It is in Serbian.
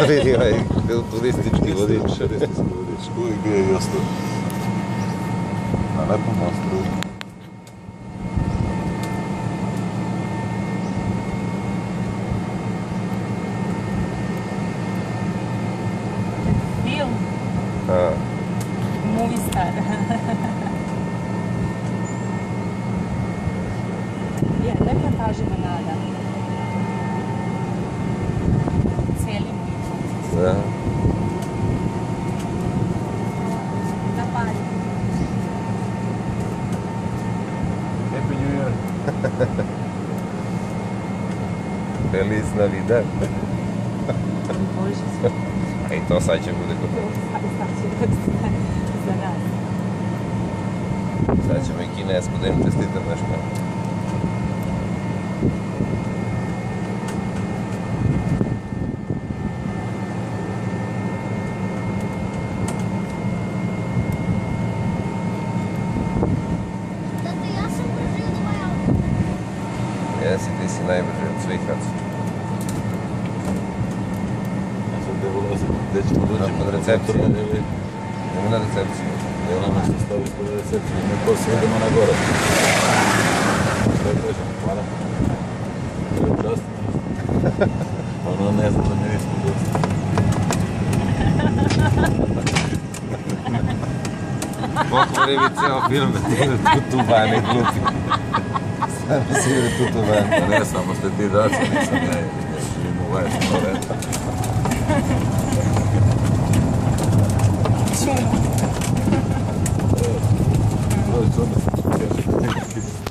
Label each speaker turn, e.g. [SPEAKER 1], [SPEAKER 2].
[SPEAKER 1] Vidi ovaj turistički vodič.
[SPEAKER 2] Turistički vodič, uvijek bio i ostao. Na lepom ostrovu.
[SPEAKER 3] Film? Movie star. Je, reportaži Manada. Cijeli movie.
[SPEAKER 1] Da.
[SPEAKER 3] Zapali.
[SPEAKER 2] Happy New Year.
[SPEAKER 1] Feliz Navidad.
[SPEAKER 3] Bože.
[SPEAKER 1] A i to sad će bude kod nas.
[SPEAKER 3] Sad će biti za nas.
[SPEAKER 1] Sad ćemo i kinesku da im čestitam nešto.
[SPEAKER 4] Tata, ja sam brži od tvoje auto.
[SPEAKER 1] Jesi, ti si najbrži od svih kad su.
[SPEAKER 2] Ja sad gdje ulazimo, gdje ćemo doći?
[SPEAKER 1] Kod recepcije.
[SPEAKER 2] Ili
[SPEAKER 1] Idemo na recepciju.
[SPEAKER 2] nama što staviš kod recepcije, mi poslije idemo na gore. Što je kažem, hvala. To je častno. Ono ne zna da mi nismo dosta.
[SPEAKER 1] Otvori mi ceo film, tu vani glupi. Samo si ide tu vani.
[SPEAKER 2] Ne, samo ste ti daci, nisam ja, živim u Vajskom redu.
[SPEAKER 3] Čuno.
[SPEAKER 2] Dođi, čudno sam što kažeš.